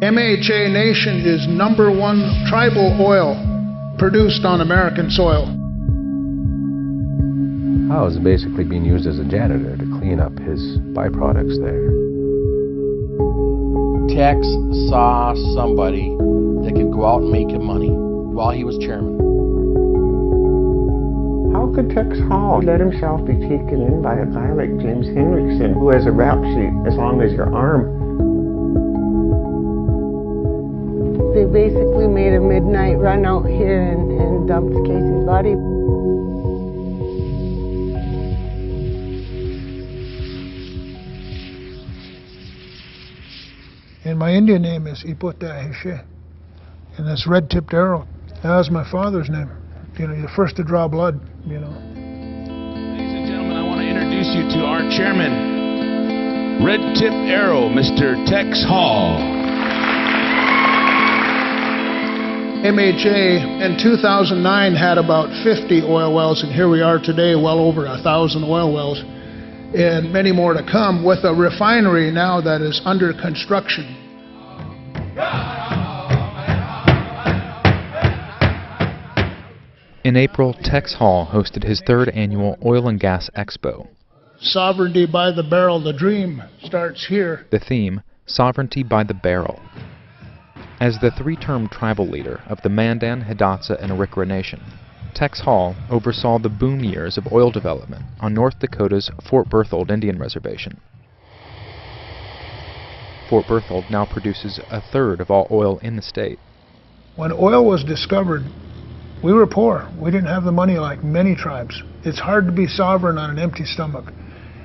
MHA Nation is #1 tribal oil produced on American soil. I was basically being used as a janitor to clean up his byproducts there. Tex saw somebody that could go out and make him money while he was chairman. How could Tex Hall let himself be taken in by a guy like James Henriksen, who has a rap sheet as long as your arm? They basically made a midnight run out here and dumped Casey's body. And my Indian name is Ipota, and that's Red Tip Darrell. That was my father's name. You know, you're the first to draw blood, you know. Ladies and gentlemen, I want to introduce you to our chairman, Red Tip Arrow, Mr. Tex Hall. MHA in 2009 had about 50 oil wells, and here we are today, well over 1,000 oil wells, and many more to come, with a refinery now that is under construction. In April, Tex Hall hosted his 3rd annual Oil and Gas Expo. Sovereignty by the barrel, the dream starts here. The theme, Sovereignty by the Barrel. As the 3-term tribal leader of the Mandan, Hidatsa, and Arikara Nation, Tex Hall oversaw the boom years of oil development on North Dakota's Fort Berthold Indian Reservation. Fort Berthold now produces 1/3 of all oil in the state. When oil was discovered, we were poor. We didn't have the money like many tribes. It's hard to be sovereign on an empty stomach.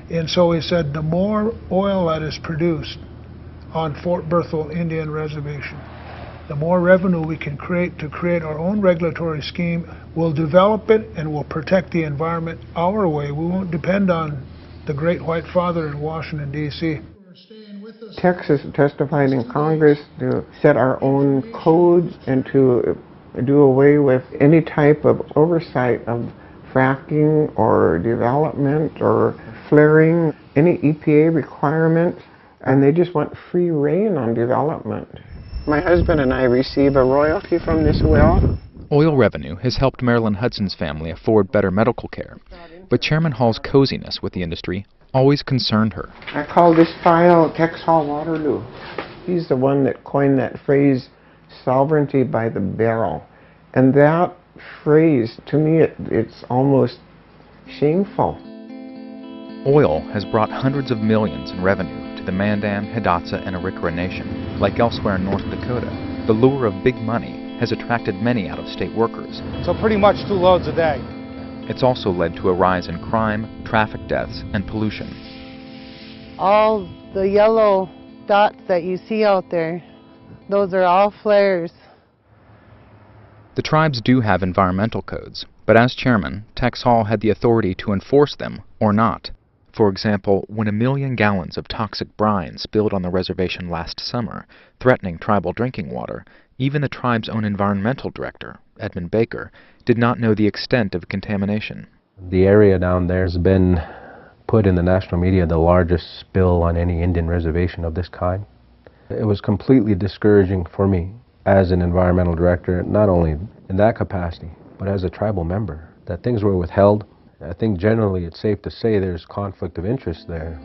And so he said, the more oil that is produced on Fort Berthold Indian Reservation, the more revenue we can create to create our own regulatory scheme. We'll develop it and we'll protect the environment our way. We won't depend on the Great White Father in Washington, D.C. Tex is testifying in Congress to set our own codes and to do away with any type of oversight of fracking or development or flaring, any EPA requirements, and they just want free reign on development. My husband and I receive a royalty from this well. Oil revenue has helped Marilyn Hudson's family afford better medical care, but Chairman Hall's coziness with the industry always concerned her. I call this file Tex Hall Waterloo. He's the one that coined that phrase, sovereignty by the barrel. And that phrase, to me, it's almost shameful. Oil has brought hundreds of millions in revenue to the Mandan, Hidatsa, and Arikara Nation. Like elsewhere in North Dakota, the lure of big money has attracted many out-of-state workers. So pretty much 2 loads a day. It's also led to a rise in crime, traffic deaths, and pollution. All the yellow dots that you see out there, those are all flares. The tribes do have environmental codes, but as chairman, Tex Hall had the authority to enforce them or not. For example, when 1 million gallons of toxic brine spilled on the reservation last summer, threatening tribal drinking water, even the tribe's own environmental director, Edmund Baker, did not know the extent of contamination. The area down there has been put in the national media the largest spill on any Indian reservation of this kind. It was completely discouraging for me as an environmental director, not only in that capacity, but as a tribal member, that things were withheld. I think generally it's safe to say there's conflict of interest there.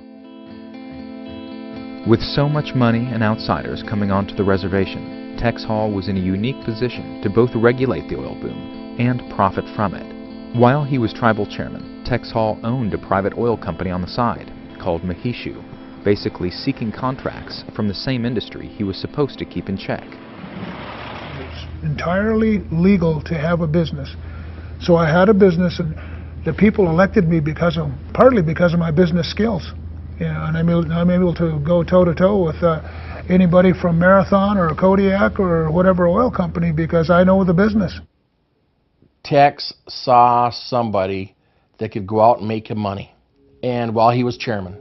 With so much money and outsiders coming onto the reservation, Tex Hall was in a unique position to both regulate the oil boom and profit from it. While he was tribal chairman, Tex Hall owned a private oil company on the side called Mahishu, basically seeking contracts from the same industry he was supposed to keep in check. It's entirely legal to have a business. So I had a business, and the people elected me partly because of my business skills. Yeah, and I'm able to go toe-to-toe with anybody from Marathon or Kodiak or whatever oil company because I know the business. Tex saw somebody that could go out and make him money, and while he was chairman.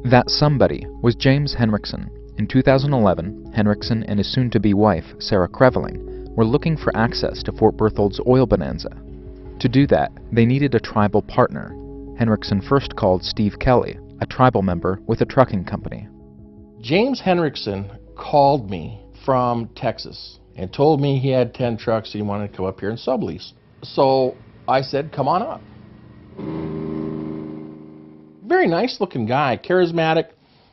That somebody was James Henriksen. In 2011, Henriksen and his soon-to-be wife, Sarah Creveling, were looking for access to Fort Berthold's oil bonanza. To do that, they needed a tribal partner. Henriksen first called Steve Kelly, a tribal member with a trucking company. James Henriksen called me from Texas and told me he had 10 trucks and he wanted to come up here and sublease. So I said, come on up. Very nice looking guy, charismatic,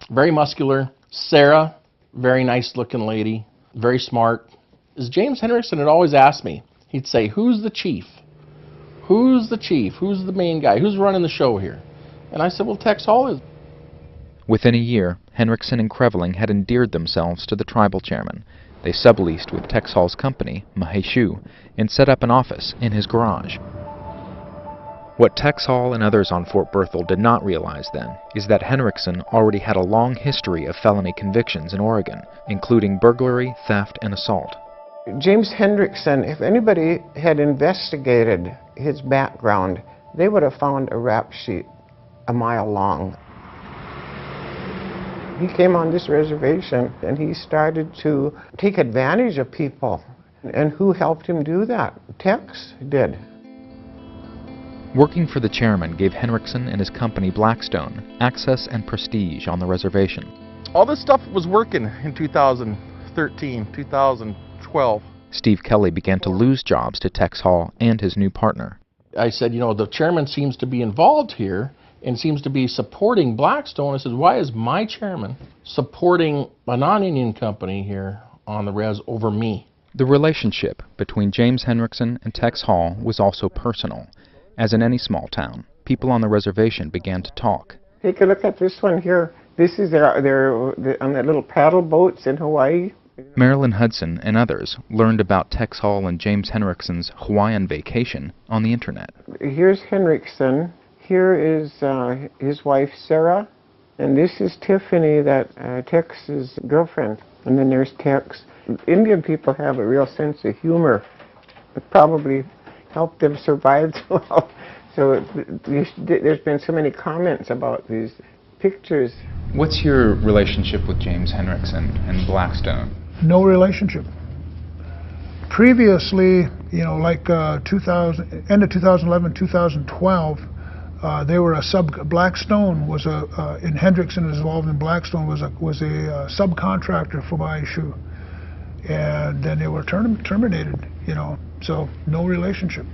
very muscular. Sarah, very nice looking lady, very smart. As James Henriksen had always asked me, he'd say, who's the chief? Who's the chief? Who's the main guy? Who's running the show here? And I said, well, Tex Hall is. Within a year, Henriksen and Creveling had endeared themselves to the tribal chairman. They subleased with Tex Hall's company, Malay, and set up an office in his garage. What Tex Hall and others on Fort Berthold did not realize then is that Henriksen already had a long history of felony convictions in Oregon, including burglary, theft, and assault. James Henriksen, if anybody had investigated his background, they would have found a rap sheet a mile long. He came on this reservation and he started to take advantage of people. And who helped him do that? Tex did. Working for the chairman gave Henriksen and his company Blackstone access and prestige on the reservation. All this stuff was working in 2013, 2012. Steve Kelly began to lose jobs to Tex Hall and his new partner. I said, you know, the chairman seems to be involved here and seems to be supporting Blackstone. I said, why is my chairman supporting a non-union company here on the res over me? The relationship between James Henriksen and Tex Hall was also personal. As in any small town, people on the reservation began to talk. Take a look at this one here. This is they're on the little paddle boats in Hawaii. Marilyn Hudson and others learned about Tex Hall and James Henriksen's Hawaiian vacation on the internet. Here's Henriksen. Here is his wife Sarah, and this is Tiffany, that Tex's girlfriend. And then there's Tex. Indian people have a real sense of humor. It probably helped them survive so well. So there's been so many comments about these pictures. What's your relationship with James Henriksen and Blackstone? No relationship. Previously, you know, like end of 2011, 2012, they were a Blackstone was and Henriksen is involved in Blackstone was a subcontractor for my issue, and then they were terminated. You know, so no relationship.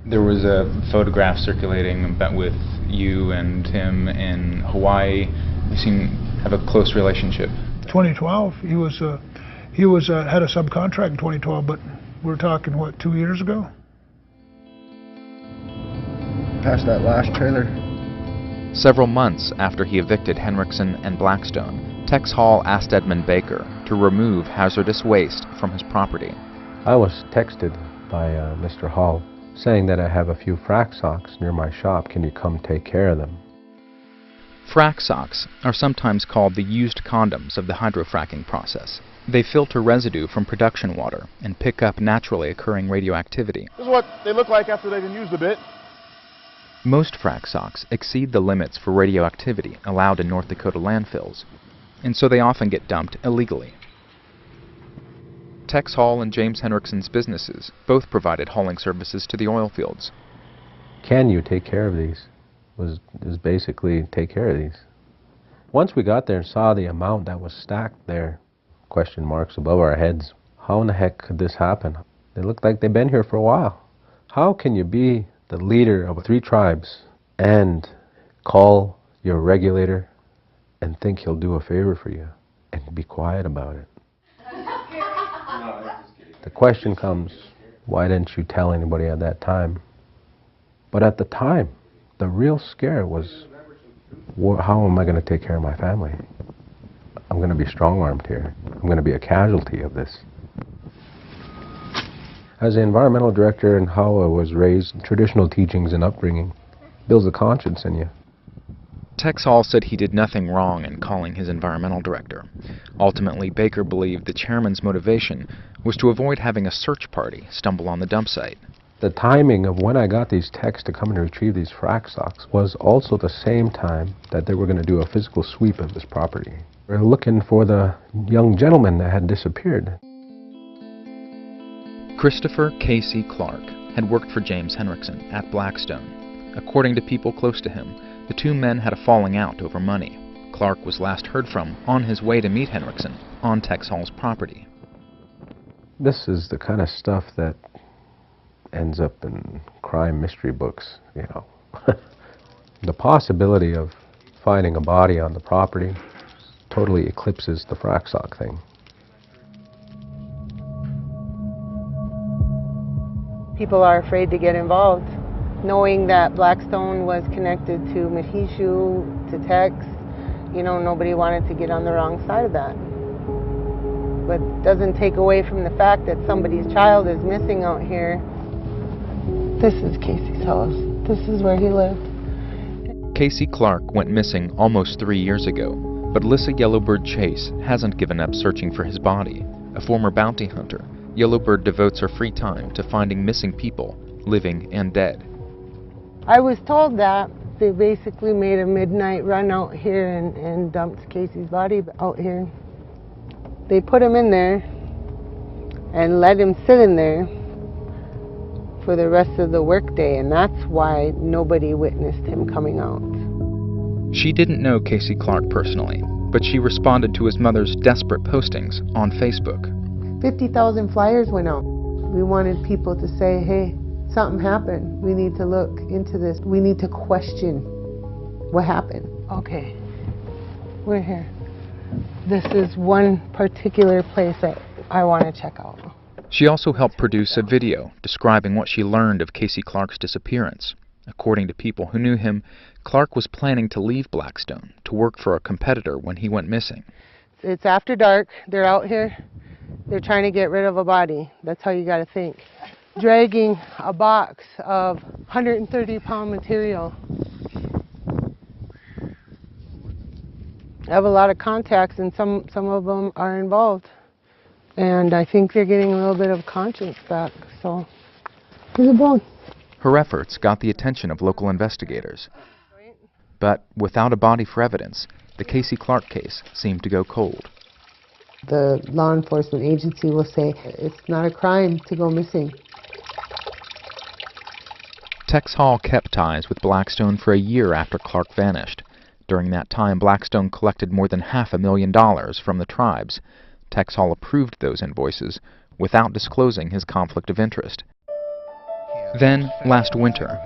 There was a photograph circulating about with you and him in Hawaii. You seem to have a close relationship. 2012, he had a subcontract in 2012, but we're talking what, 2 years ago? Past that last trailer. Several months after he evicted Henriksen and Blackstone, Tex Hall asked Edmund Baker to remove hazardous waste from his property. I was texted by Mr. Hall saying that I have a few frac socks near my shop. Can you come take care of them? Frac socks are sometimes called the used condoms of the hydrofracking process. They filter residue from production water and pick up naturally occurring radioactivity. This is what they look like after they've been used a bit. Most frac socks exceed the limits for radioactivity allowed in North Dakota landfills, and so they often get dumped illegally. Tex Hall and James Henriksen's businesses both provided hauling services to the oil fields. Can you take care of these? Was basically take care of these. Once we got there and saw the amount that was stacked there, question marks above our heads, how in the heck could this happen? They look like they've been here for a while. How can you be the leader of 3 tribes and call your regulator and think he'll do a favor for you and be quiet about it? The question comes, why didn't you tell anybody at that time? But at the time, the real scare was, how am I going to take care of my family? I'm going to be strong-armed here. I'm going to be a casualty of this. As the environmental director and how I was raised, traditional teachings and upbringing builds a conscience in you. Tex Hall said he did nothing wrong in calling his environmental director. Ultimately, Baker believed the chairman's motivation was to avoid having a search party stumble on the dump site. The timing of when I got these techs to come and retrieve these frac socks was also the same time that they were going to do a physical sweep of this property. They were looking for the young gentleman that had disappeared. Christopher Casey Clark had worked for James Henriksen at Blackstone. According to people close to him, the 2 men had a falling out over money. Clark was last heard from on his way to meet Henriksen on Tex Hall's property. This is the kind of stuff that ends up in crime mystery books, you know. The possibility of finding a body on the property totally eclipses the frack sock thing. People are afraid to get involved, knowing that Blackstone was connected to Mahishu, to Tex. You know, nobody wanted to get on the wrong side of that. But it doesn't take away from the fact that somebody's child is missing out here. This is Casey's house. This is where he lived. Casey Clark went missing almost 3 years ago, but Lissa Yellowbird Chase hasn't given up searching for his body. A former bounty hunter, Yellowbird devotes her free time to finding missing people, living and dead. I was told that they basically made a midnight run out here and dumped Casey's body out here. They put him in there and let him sit in there for the rest of the workday, and that's why nobody witnessed him coming out. She didn't know Casey Clark personally, but she responded to his mother's desperate postings on Facebook. 50,000 flyers went out. We wanted people to say, hey, something happened. We need to look into this. We need to question what happened. Okay, we're here. This is one particular place that I want to check out. She also helped produce a video describing what she learned of Casey Clark's disappearance. According to people who knew him, Clark was planning to leave Blackstone to work for a competitor when he went missing. It's after dark. They're out here. They're trying to get rid of a body. That's how you got to think. Dragging a box of 130-pound material. I have a lot of contacts, and some of them are involved. And I think they're getting a little bit of conscience back, so here's a bone. Her efforts got the attention of local investigators. But without a body for evidence, the Casey Clark case seemed to go cold. The law enforcement agency will say it's not a crime to go missing. Tex Hall kept ties with Blackstone for a year after Clark vanished. During that time, Blackstone collected more than $500,000 from the tribes. Tex Hall approved those invoices without disclosing his conflict of interest. Then, last winter,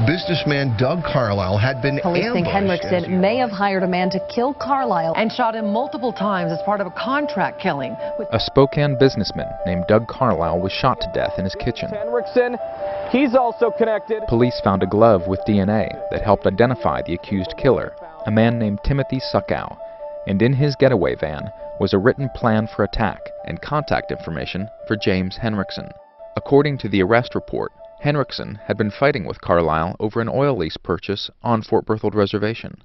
businessman Doug Carlisle had been Police think ambushed. Henriksen may have hired a man to kill Carlisle and shot him multiple times as part of a contract killing. A Spokane businessman named Doug Carlisle was shot to death in his kitchen. Henriksen, he's also connected. Police found a glove with DNA that helped identify the accused killer, a man named Timothy Suckow. And in his getaway van was a written plan for attack and contact information for James Henriksen. According to the arrest report, Henriksen had been fighting with Carlisle over an oil lease purchase on Fort Berthold Reservation.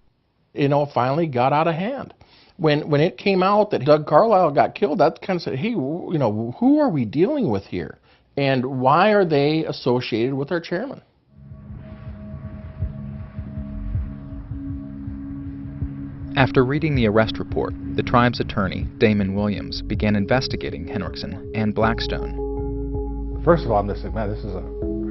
You know, it finally got out of hand. When it came out that Doug Carlisle got killed, that kind of said, hey, you know, who are we dealing with here? And why are they associated with our chairman? After reading the arrest report, the tribe's attorney, Damon Williams, began investigating Henriksen and Blackstone. First of all, I'm just like, man, this is a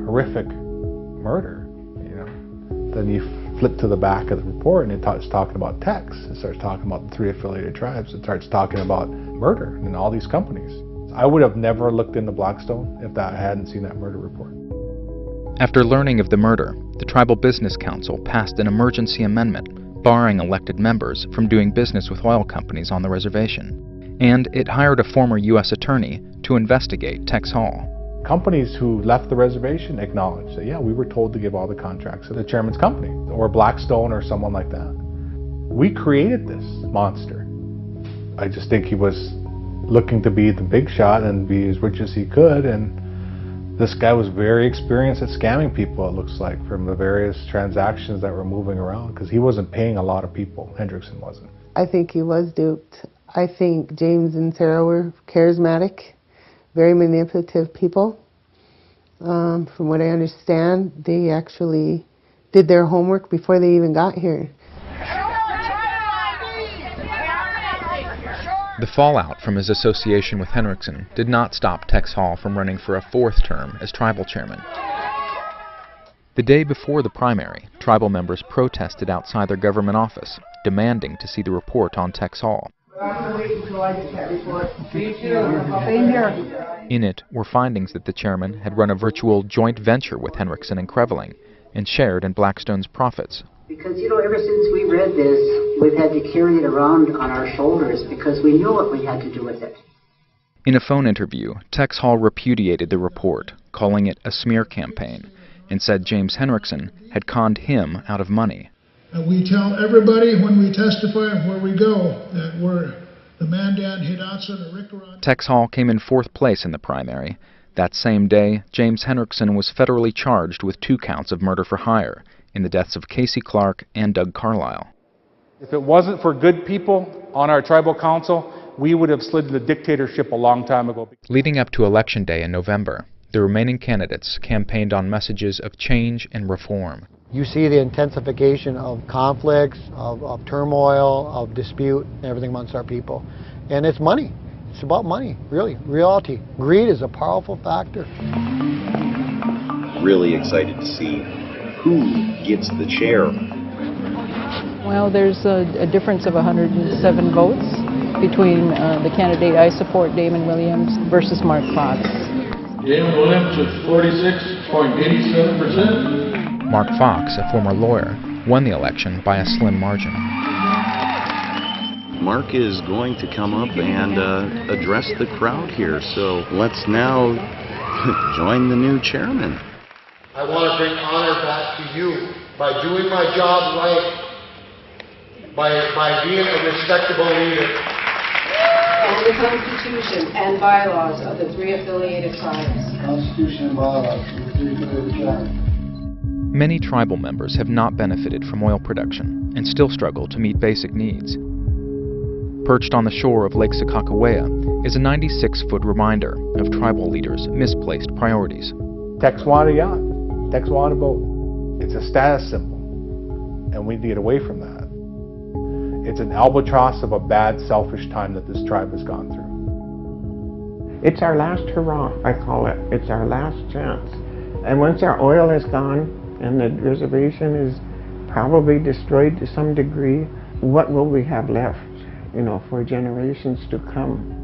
horrific murder, you know. Then you flip to the back of the report and it starts talking about Tex. It starts talking about the 3 affiliated tribes. It starts talking about murder in all these companies. I would have never looked into Blackstone if I hadn't seen that murder report. After learning of the murder, the Tribal Business Council passed an emergency amendment barring elected members from doing business with oil companies on the reservation. And it hired a former U.S. attorney to investigate Tex Hall. Companies who left the reservation acknowledged that, yeah, we were told to give all the contracts to the chairman's company, or Blackstone, or someone like that. We created this monster. I just think he was looking to be the big shot and be as rich as he could, and this guy was very experienced at scamming people, it looks like, from the various transactions that were moving around, because he wasn't paying a lot of people. Henriksen wasn't. I think he was duped. I think James and Sarah were charismatic, very manipulative people. From what I understand, they actually did their homework before they even got here. The fallout from his association with Henriksen did not stop Tex Hall from running for a 4th term as tribal chairman. The day before the primary, tribal members protested outside their government office, demanding to see the report on Tex Hall. In it were findings that the chairman had run a virtual joint venture with Henriksen and Creveling and shared in Blackstone's profits. Because, you know, ever since we read this, we've had to carry it around on our shoulders because we knew what we had to do with it. In a phone interview, Tex Hall repudiated the report, calling it a smear campaign, and said James Henriksen had conned him out of money. We tell everybody when we testify and where we go that we're the Mandan, Hidatsa, the Rickaron. Tex Hall came in 4th place in the primary. That same day, James Henriksen was federally charged with 2 counts of murder for hire in the deaths of Casey Clark and Doug Carlisle. If it wasn't for good people on our tribal council, we would have slid to the dictatorship a long time ago. Leading up to Election Day in November, the remaining candidates campaigned on messages of change and reform. You see the intensification of conflicts, of turmoil, of dispute, and everything amongst our people. And it's money. It's about money, really, reality. Greed is a powerful factor. Really excited to see who gets the chair. Well, there's a difference of 107 votes between the candidate I support, Damon Williams, versus Mark Fox. Damon Williams with 46.87%. Mark Fox, a former lawyer, won the election by a slim margin. Mark is going to come up and address the crowd here, so let's now join the new chairman. I want to bring honor back to you by doing my job right, by being a respectable leader. And the Constitution and bylaws of the 3 affiliated tribes. Constitution and bylaws of the 3 affiliated tribes. Many tribal members have not benefited from oil production and still struggle to meet basic needs. Perched on the shore of Lake Sakakawea is a 96-foot reminder of tribal leaders' misplaced priorities. Tex wanted a yacht. Tex wanted a boat. It's a status symbol, and we need to get away from that. It's an albatross of a bad, selfish time that this tribe has gone through. It's our last hurrah, I call it. It's our last chance. And once our oil is gone and the reservation is probably destroyed to some degree, what will we have left, you know, for generations to come?